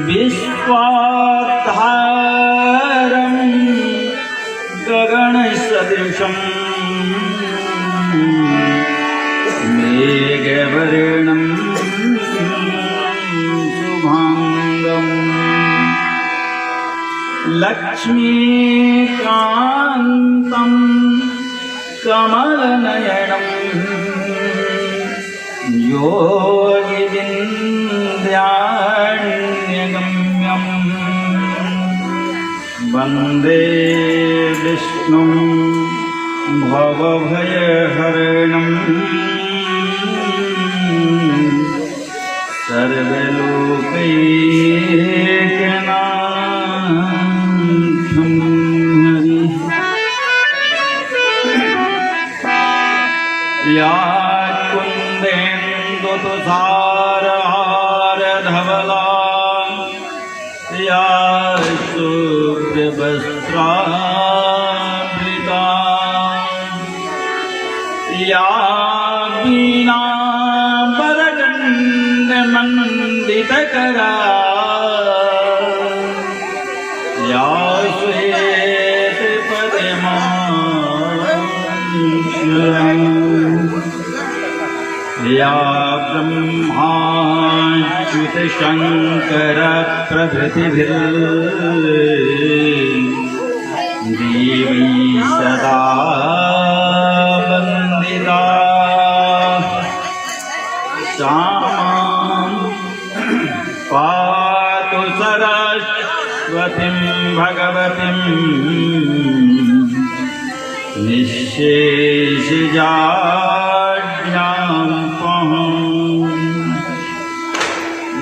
विश्वाधारं गगनसदृशं मेघवर्णं शुभांगं लक्ष्मीकान्तं कमलनयनं योगिविन्द्यान्यगम्यं वन्दे विष्णुं भवभयहरणं सर्वलोकैकनाथं हरिः। या कुन्देन्दुतुषारहारधवला या शुभ्रवस्त्रावृता या वीणावरदण्डमण्डितकरा या श्वेतपद्मासना या ब्रह्माच्युतशङ्कर प्रभृतिभिर्देवी सदा वन्दिता सा मां पातु सरस्वतीं भगवतीं निःशेषजाड्यां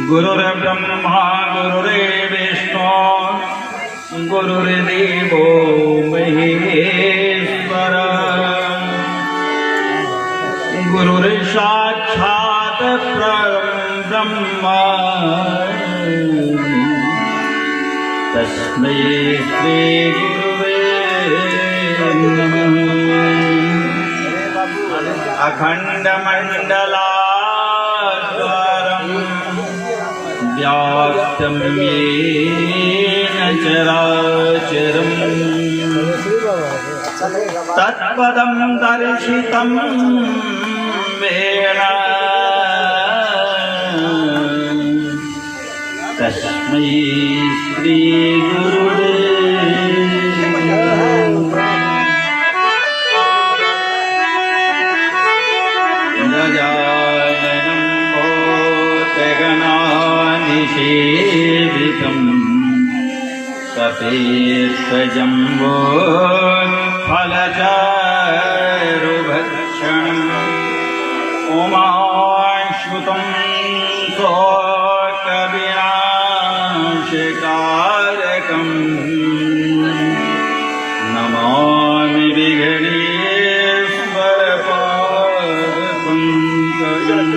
गुरुर्ब्रह्मा गुरुर्विष्णु गुरुर्देवो महेश्वर गुरुर्साक्षात् परब्रह्म तस्मै श्री गुरुवे नमः। अखण्डमण्डलाकारं व्याप्तं येन चराचरं तत्पदं दर्शितं येन तस्मै श्री गुरुवे गजाननं भूतगणाधिसेवितं सपेतजम्बो फलचारुभक्षणम् उमाश्रुतं शोकविनाशकारकं नमामि विघ्नेश्वरपादपङ्कजम्।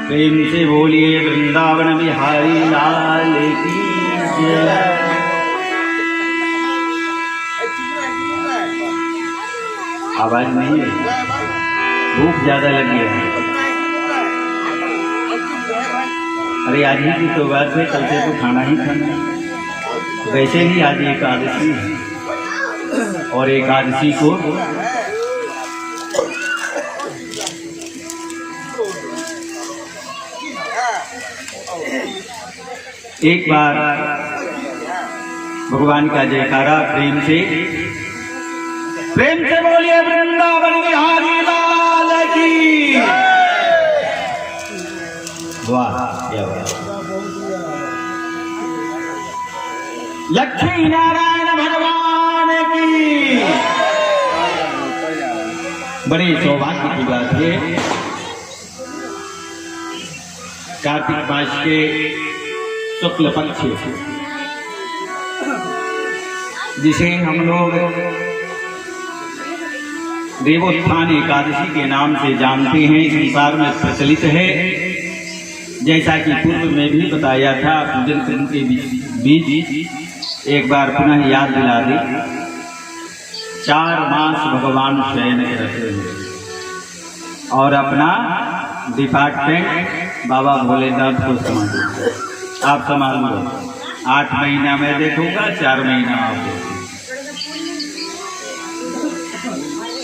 प्रेम से बोलिए वृंदावन बिहारी लाल की जय। आवाज नहीं है, भूख ज्यादा लगी है। अरे आज ही की तो बात है, कल से तो खाना ही खाना है। वैसे ही आज एकादशी है और एकादशी को एक बार भगवान का जयकारा प्रेम से बोलिए वृंदावन बिहारी लाल की। वाह क्या बात। लक्ष्मी नारायण भगवान की। बड़े सौभाग्य की बात है, कार्तिक मास के शुक्ल पक्ष जिसे हम लोग देवोत्थान एकादशी के नाम से जानते हैं, संसार में प्रचलित है। जैसा कि पूर्व में भी बताया था, पूजन करने के बीच एक बार पुनः याद दिला दी। 4 मास भगवान शयन रहते हैं और अपना डिपार्टमेंट बाबा भोलेनाथ को संभाल, आप संभाल लो। 8 महीना मैं देखूंगा, 4 महीना आप देखो।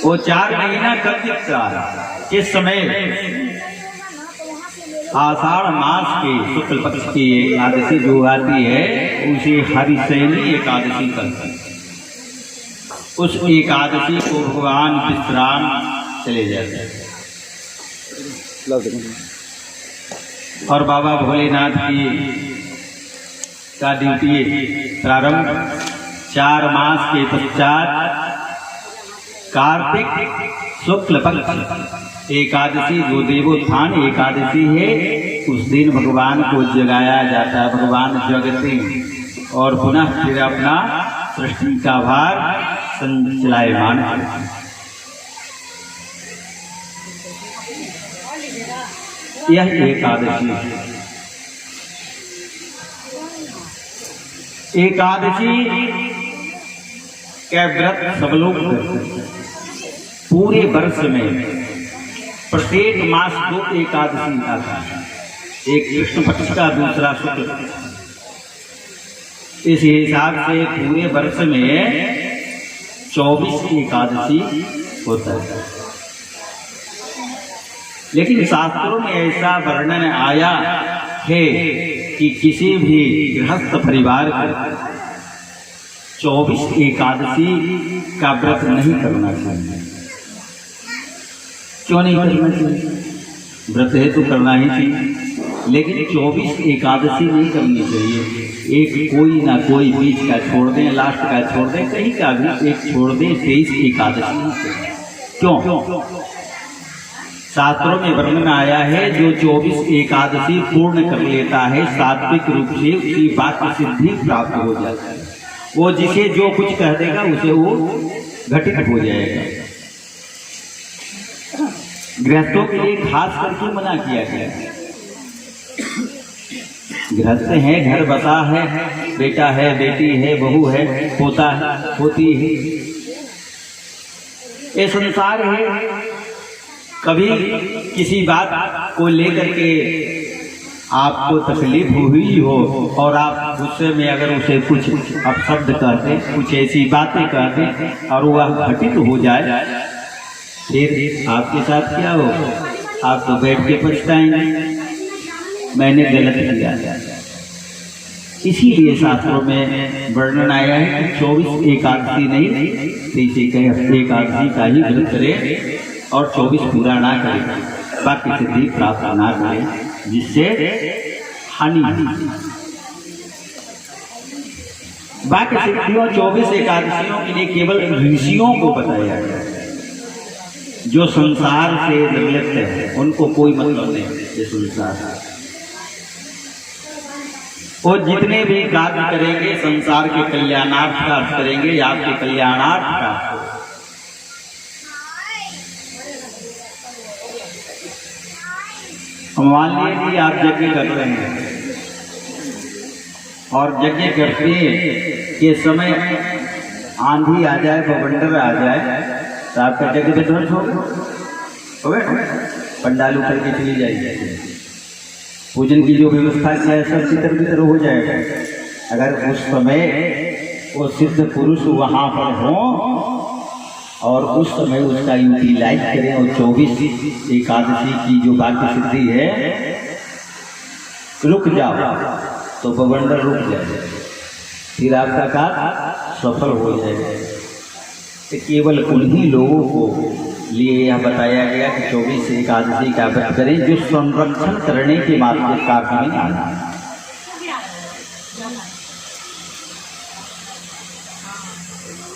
वो 4 महीना कब दिखता है? किस समय? आषाढ़ मास के शुक्ल पक्ष की एकादशी जो आती है उसे हरिशयनी एकादशी कहते हैं। उस एकादशी को भगवान विश्राम चले जाते हैं और बाबा भोलेनाथ की का ड्यूटी प्रारंभ 4 मास के पश्चात कार्तिक शुक्ल पक्ष एकादशी जो देवोत्थान एकादशी है, उस दिन भगवान को जगाया जाता है। भगवान जगते हैं और पुनः फिर अपना सृष्टि का भार संचलायमान करते हैं। यह एकादशी है। एकादशी के व्रत सब लोग करते हैं। पूरे वर्ष में प्रत्येक मास 2 एकादशी आता है, एक कृष्ण पक्ष का, दूसरा शुक्ल पक्ष। इस हिसाब से पूरे वर्ष में 24 एकादशी होता है। लेकिन शास्त्रों में ऐसा वर्णन आया है कि किसी भी गृहस्थ परिवार को 24 एकादशी का व्रत नहीं करना चाहिए। क्यों नहीं करना चाहिए? व्रत है तो करना ही चाहिए, लेकिन 24 एकादशी नहीं करनी चाहिए। एक कोई ना कोई बीच का छोड़ दें, लास्ट का छोड़ दें, कहीं का भी एक छोड़ दें। 23 एकादशी क्यों? शास्त्रों में वर्णन आया है, जो 24 एकादशी पूर्ण कर लेता है सात्विक रूप से उसकी वाक्य सिद्धि प्राप्त हो जाती है। वो जिसे जो कुछ कह देगा उसे वो घटित हो जाएगा। गृहस्थों के लिए खास करके मना किया गया है। गृहस्थ है, घर बसा है, बेटा है, बेटी है, बहू है, पोता है, पोती है, ये संसार है। कभी किसी बात को लेकर के आपको तकलीफ हुई हो और आप गुस्से में अगर उसे कुछ अपशब्द कहते, कुछ ऐसी बातें कहते और वह घटित हो जाए, फिर आपके साथ क्या हो? आप तो बैठ के पछताएंगे, मैंने गलत किया। इसीलिए शास्त्रों में वर्णन आया है कि 24 एकादशी नहीं, 23 एकादशी का ही व्रत करे और 24 पूरा ना करे, बाकी सिद्धि प्राप्त ना करे, जिससे हानि। बाकी सिद्धियों 24 एकादशियों के लिए केवल ऋषियों को बताया गया है। जो संसार से निर्लिप्त है उनको कोई मतलब नहीं है। संसार वो जितने भी कार्य करेंगे संसार के कल्याणार्थ का करेंगे या आपके कल्याणार्थ का। मान लीजिए कि आप यज्ञ कर रहे हैं और यज्ञ करते के समय आंधी आ जाए, बवंडर आ जाए, तो आपका यज्ञ विध्वंस हो गए, पंडाल उतर के चली जाएगी। पूजन की जो व्यवस्था की है सब तितर-बितर हो जाएगा। अगर उस समय वो सिद्ध पुरुष वहाँ पर हों और उस समय उसका यूटिलाइज करें और 24 एकादशी की जो बाकी सिद्धि है रुक जाओ तो बवंडर रुक जाएगा, फिर आपका कार्य सफल हो जाएगा। तो केवल उन्हीं लोगों को लिए यह बताया गया कि 24 एकादशी का व्रत करें जो संरक्षण करने के माध्यम से कार्य में आना है।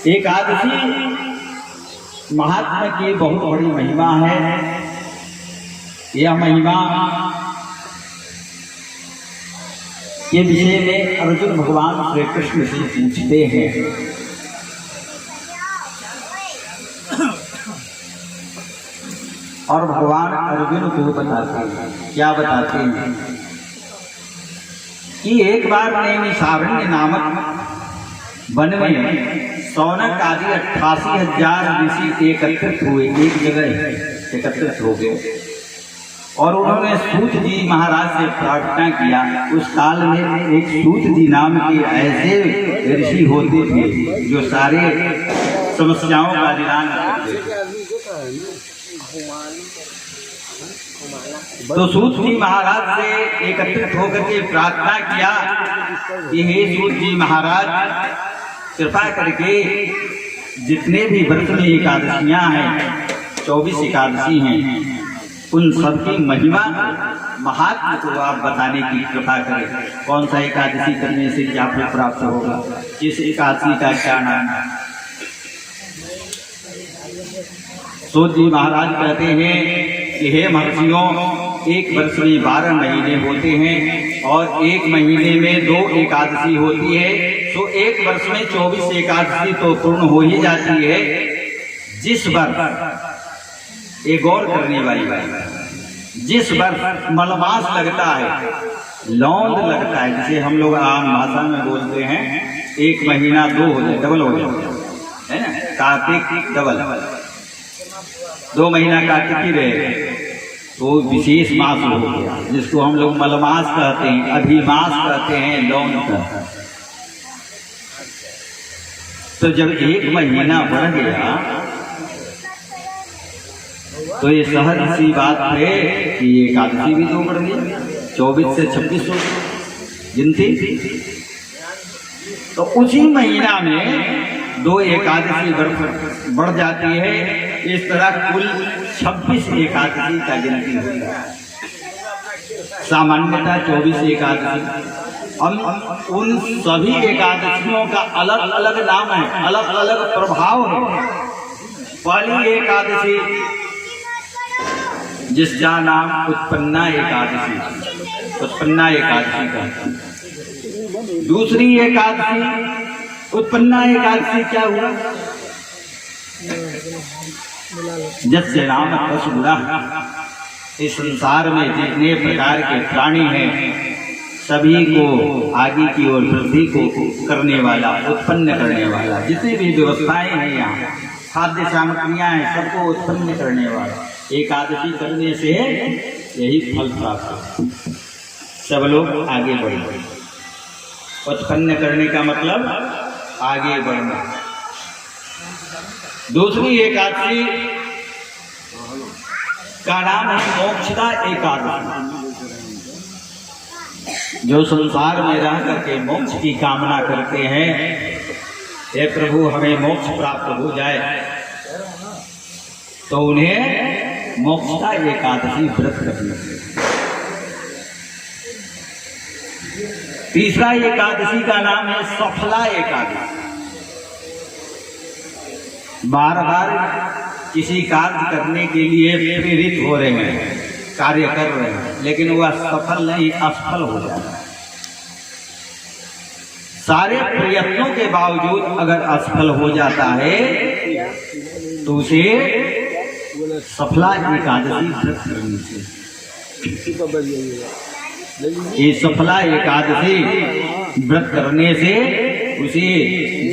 एकादशी महात्मा की बहुत बड़ी महिमा है। यह महिमा के विषय में अर्जुन भगवान श्री कृष्ण से पूछते हैं। और भगवान अर्जुन को बताते हैं, क्या बताते हैं कि एक बार नैमिषारण्य नामक वन में सौनक आदि 88,000 ऋषि एकत्रित हुए, एक जगह एकत्रित हो गए और उन्होंने सूत जी महाराज से प्रार्थना किया। उस काल में एक सूत जी नाम के ऐसे ऋषि होते थे जो सारे समस्याओं का निदान करते थे। तो सूत जी महाराज से एकत्रित होकर के प्रार्थना किया कि हे सूत जी महाराज, कृपा करके जितने भी व्रत में एकादशियां हैं, 24 एकादशी हैं, उन सबकी महिमा महात्म को आप बताने की कृपा करें। कौन सा एकादशी करने से क्या फल प्राप्त होगा, किस एकादशी का क्या नाम है। सूत जी महाराज कहते हैं कि हे महर्षियों, एक वर्ष में 12 महीने होते हैं और एक महीने में 2 एकादशी होती है, तो एक वर्ष में 24 एकादशी तो पूर्ण हो ही जाती है। जिस वर्ष एक गौर करने वाली बात, जिस वर्ष मलमास लगता है, लौंद लगता है, जिसे हम लोग आम भाषा में बोलते हैं, एक महीना 2 हो जाए, डबल हो जाए, है ना, कार्तिक डबल, 2 महीना कार्तिक ही रहे तो विशेष मास हो गया, जिसको हम लोग मलमास कहते हैं, अधिमास कहते हैं, लौंद कहते हैं। तो जब एक महीना बढ़ गया तो ये सहज सी बात है कि एकादशी भी तो बढ़ गई, 24 से 26 हो गिनती। तो उसी महीना में 2 एकादशी बढ़ जाती है। इस तरह कुल 26 एकादशी का गिनती होती है। सामान्यतः 24 एकादशी, हम उन सभी एकादशियों का अलग अलग नाम है, अलग अलग प्रभाव है। पहली एकादशी जिसका नाम उत्पन्ना एकादशी, उत्पन्ना एकादशी का। दूसरी एकादशी, उत्पन्ना एकादशी क्या हुआ, जैसे राम पशुरा, इस संसार में जितने प्रकार के प्राणी हैं सभी को आगे की ओर वृद्धि को करने वाला, उत्पन्न करने वाला, जितनी भी व्यवस्थाएं हैं यहाँ, खाद्य सामग्रियां हैं, सबको उत्पन्न करने वाला। एकादशी करने से यही फल प्राप्त हो, सब लोग आगे बढ़े। उत्पन्न करने का मतलब आगे बढ़ना। दूसरी एकादशी का नाम है मोक्षदा एकादशी। जो संसार में रह करके मोक्ष की कामना करते हैं, हे प्रभु हमें मोक्ष प्राप्त हो जाए, तो उन्हें मोक्षदा एकादशी व्रत करना। तीसरा एकादशी का नाम है सफला एकादशी। बार बार किसी कार्य करने के लिए प्रेरित हो रहे हैं, कार्य कर रहे हैं, लेकिन वह सफल नहीं, असफल हो जाता है। सारे प्रयत्नों के बावजूद अगर असफल हो जाता है तो उसे सफला एकादशी व्रत करनी चाहिए। ये सफला एकादशी व्रत करने से उसे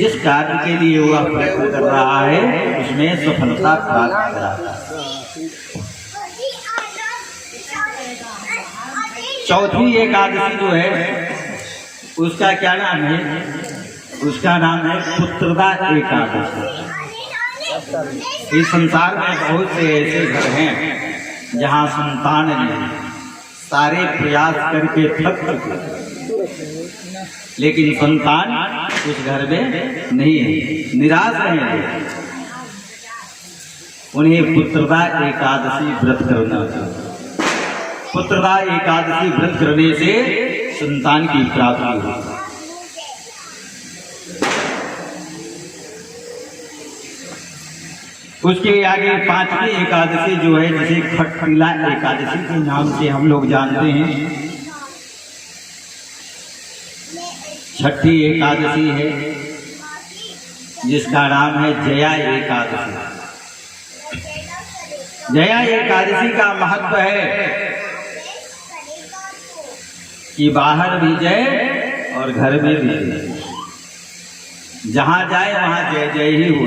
जिस कार्य के लिए वह प्रयत्न कर रहा है उसमें सफलता प्राप्त कराता है। चौथी एकादशी जो है उसका क्या नाम है, उसका नाम है पुत्रदा एकादशी। इस संसार में बहुत से ऐसे घर हैं जहाँ संतान नहीं, सारे प्रयास करके थक चुके, लेकिन संतान उस घर में नहीं है, निराश हैं। उन्हें पुत्रदा एकादशी व्रत करना चाहिए। पुत्रदा एकादशी व्रत करने से संतान की प्राप्ति होगी। उसके आगे 5वीं एकादशी जो है, जिसे खटपिला एकादशी के नाम से हम लोग जानते हैं, 6ठी एकादशी है जिसका नाम है जया एकादशी। जया एकादशी का महत्व है कि बाहर भी जय और घर में भी जय, जहां जाए वहां जय जय ही हो,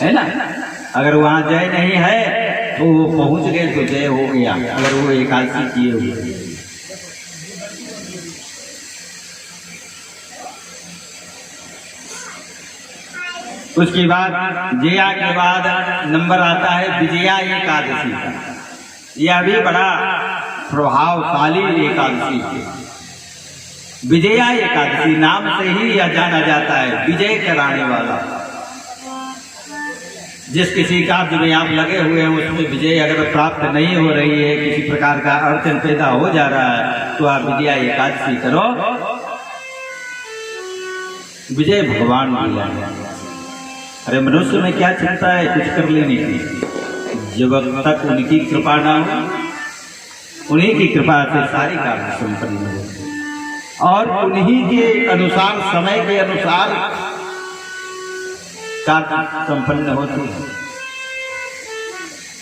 है ना। अगर वहां जय नहीं है तो वो पहुंच गए तो जय हो गया, अगर वो एकादशी किए हुए। उसके बाद जया के बाद नंबर आता है विजया एकादशी का। यह भी बड़ा प्रभावशाली एकादशी है। विजया एकादशी नाम से ही यह जाना जाता है, विजय कराने वाला। जिस किसी कार्य में आप लगे हुए हैं उसमें विजय अगर प्राप्त नहीं हो रही है, किसी प्रकार का अड़चन पैदा हो जा रहा है, तो आप विजया एकादशी करो, विजय भगवान मिला। अरे मनुष्य में क्या चिंता है कुछ कर लेने की, जब तक उनकी कृपा ना हो, उन्हीं की कृपा से सारी कार्य संपन्न हो और उन्हीं के अनुसार, समय के अनुसार कार्य संपन्न होती है।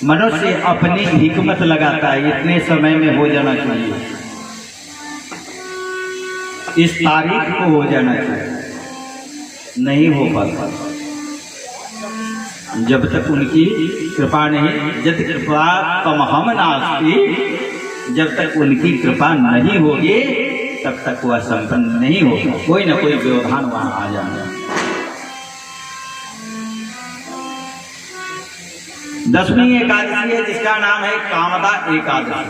मनुष्य अपनी हिकमत लगाता है, इतने समय में हो जाना चाहिए, इस तारीख को हो जाना चाहिए, नहीं हो पाता जब तक उनकी कृपा नहीं। यद कृपा तमहम नास्ति, जब तक उनकी कृपा नहीं होगी तब तक वह संपन्न नहीं होगा, कोई ना कोई व्यवधान वहां आ जाएगा। 10वीं एकादशी है जिसका नाम है कामदा एकादशी।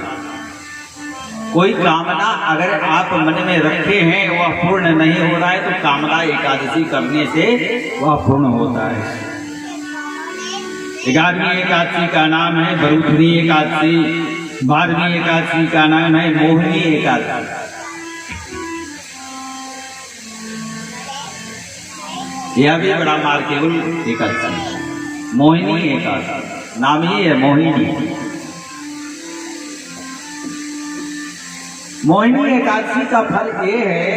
कोई कामना अगर आप मन में रखे हैं वह पूर्ण नहीं हो रहा है तो कामदा एकादशी करने से वह पूर्ण होता है। 11वीं एकादशी का नाम है बरूथनी एकादशी, 12वीं एकादशी का नाम है मोहिनी एकादशी। यह भी बड़ा मार्केबल एकादशी, मोहिनी एकादशी नाम ही है मोहिनी। मोहिनी एकादशी का फल ये है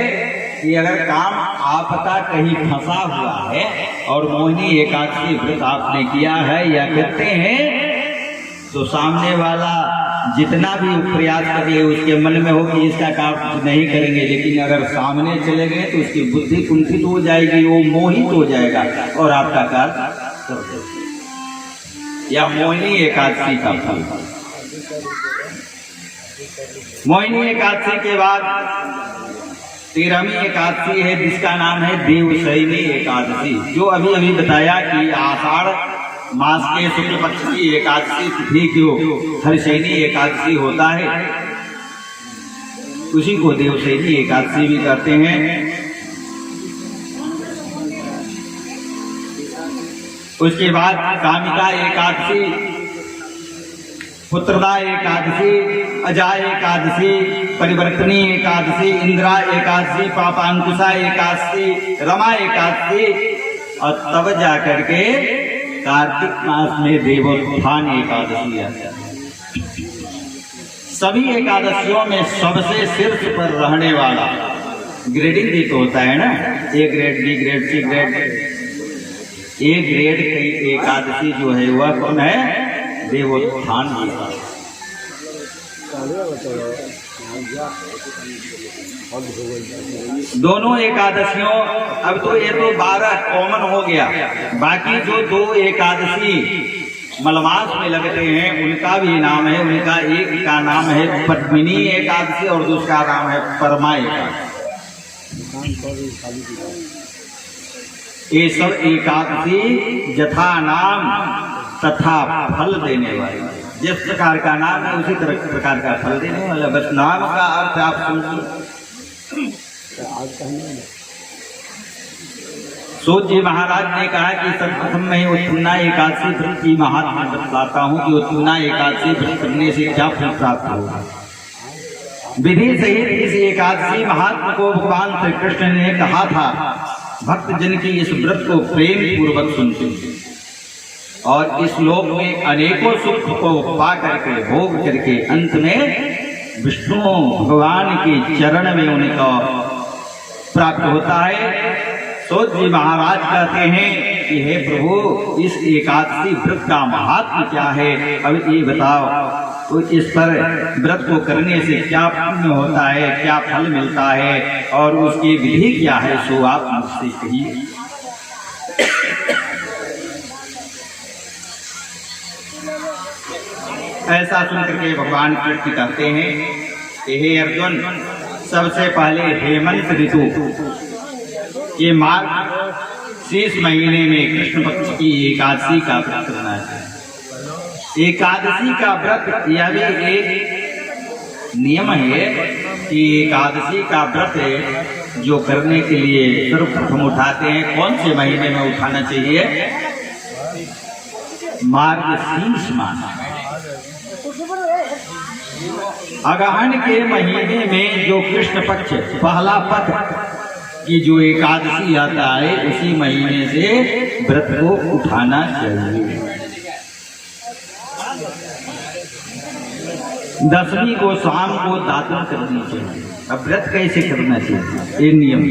कि अगर काम आपका कहीं फंसा हुआ है और मोहिनी एकादशी व्रत आपने किया है या करते हैं, तो सामने वाला जितना भी प्रयास करे उसके मन में हो कि इसका काम नहीं करेंगे, लेकिन अगर सामने चले गए तो उसकी बुद्धि कुंठित हो जाएगी, वो मोहित हो जाएगा और आपका कार्य कर देगा। यह मोहिनी एकादशी का फल। मोहिनी एकादशी के बाद 13वीं एकादशी है जिसका नाम है देवशयनी एकादशी, जो अभी अभी बताया कि आषाढ़ मास के शुक्ल पक्ष की एकादशी तिथि को हरिशयनी एकादशी होता है, उसी को देवशयनी एकादशी भी कहते हैं। उसके बाद कामिका एकादशी, पुत्रदा एकादशी, अजा एकादशी, परिवर्तनी एकादशी, इंदिरा एकादशी, पापांकुशा एकादशी, रमा एकादशी और तब जाकर के कार्तिक मास में देवोत्थान एकादशी आती है। सभी एकादशियों में सबसे शीर्ष पर रहने वाला, ग्रेडिंग भी तो होता है ना, A grade, B grade, C grade, A grade की एकादशी जो है वह कौन है? देवोत्थान एकादशी। दोनों एकादशियों, अब तो ये तो 12 कॉमन हो गया, बाकी जो 2 एकादशी मलमास में लगते हैं उनका भी नाम है। उनका एक का नाम है पद्मिनी एकादशी और दूसरा नाम है परमा एकादशी। ये सब एकादशी यथा नाम तथा फल देने वाली, जिस प्रकार का नाम है उसी प्रकार का फल देने वाला, बस नाम का अर्थ आप समझिए। सूत जी महाराज ने कहा कि सर्वप्रथम मैं उत्पन्ना एकादशी व्रत की महात्मा बताता हूँ कि उत्पन्ना एकादशी व्रत करने से क्या फल प्राप्त होगा। विधि सहित इस एकादशी महात्मा को भगवान श्री कृष्ण ने कहा था, भक्त जन की इस व्रत को प्रेम पूर्वक सुनते और इस लोक में अनेकों सुख को पा करके भोग करके अंत में विष्णु भगवान के चरण में उनका प्राप्त होता है। सूत जी महाराज कहते हैं कि हे प्रभु, इस एकादशी व्रत का महात्म्य क्या है, अब ये बताओ। तो इस पर व्रत को करने से क्या पुण्य होता है, क्या फल मिलता है और उसकी विधि क्या है, सो आप मुझसे कहिए। ऐसा सुनकर के भगवान कृष्ण कहते हैं कि हे अर्जुन, सबसे पहले हेमंत ऋतु ये मार्ग शेष महीने में कृष्ण पक्ष की एकादशी का व्रत करना चाहिए। एकादशी का व्रत यह भी एक नियम है कि एकादशी का व्रत जो करने के लिए सर्वप्रथम उठाते हैं, कौन से महीने में उठाना चाहिए? मार्गशीर्ष मास, अगहन के महीने में जो कृष्ण पक्ष पहला पक्ष की जो एकादशी आता है, उसी महीने से व्रत को उठाना चाहिए। दसवीं को शाम को दातुन करनी चाहिए। अब व्रत कैसे करना चाहिए? ये नियम,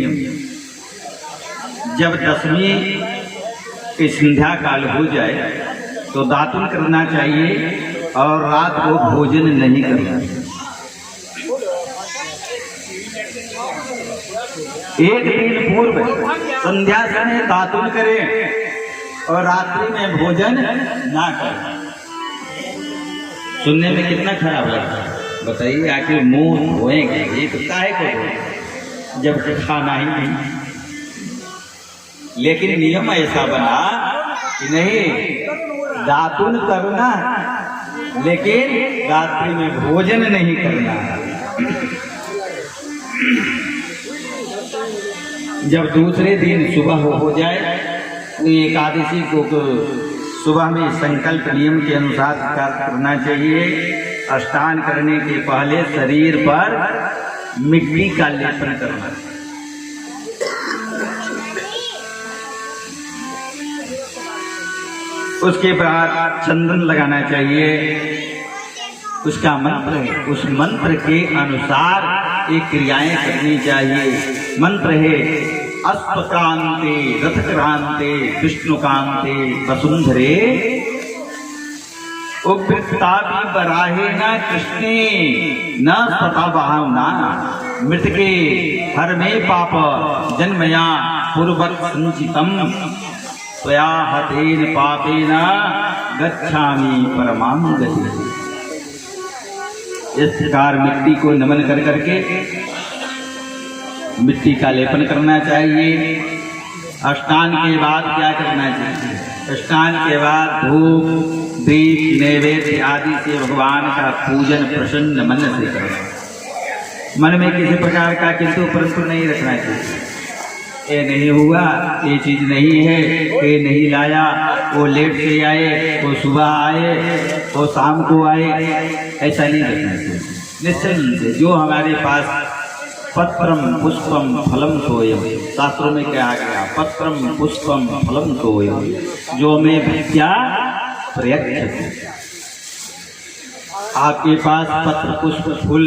जब दसवीं की संध्या काल हो जाए तो दातुन करना चाहिए और रात को भोजन नहीं करना चाहिए। एक दिन पूर्व संध्या समय दातुन करें और रात्रि में भोजन ना करें। सुनने में कितना खराब लगता है, बताइए। आखिर मुंह धोएंगे ये तो काहे को, जब खाना ही नहीं। लेकिन नियम ऐसा बना कि नहीं, दातुन करना लेकिन रात्रि में भोजन नहीं करना। जब दूसरे दिन सुबह हो जाए तो एकादशी को सुबह में संकल्प नियम के अनुसार करना चाहिए। स्नान करने के पहले शरीर पर मिट्टी का लेपन करना, उसके बाद चंदन लगाना चाहिए। उसका मंत्र है, उस मंत्र के अनुसार एक क्रियाएं करनी चाहिए। मंत्र है अश्वक्रांते रथक्रांते विष्णुकांते वसुंधरे उक्तापि बराहे न कृष्णे न सता भावना मृतके हर में पाप जन्मया पूर्वक संचितम त्वया हतेन पापेन गच्छामि परमां गतिम्। इस प्रकार मिट्टी को नमन कर करके मिट्टी का लेपन करना चाहिए। स्नान के बाद क्या करना चाहिए? स्नान के बाद धूप दीप नैवेद्य आदि से भगवान का पूजन प्रसन्न मन से करना। मन में किसी प्रकार का किंतु परंतु नहीं रखना चाहिए। ये नहीं हुआ, ये चीज नहीं है, ये नहीं लाया, वो लेट से आए, वो सुबह आए, वो शाम को आए, ऐसा नहीं रखना चाहिए। निश्चय से जो हमारे पास पत्रम पुष्पम फलम सोयम, शास्त्रों में कहा गया पत्रम पुष्पम फलम सोयम, जो में भक्त्या प्रयत्न। आपके पास पत्र पुष्प फूल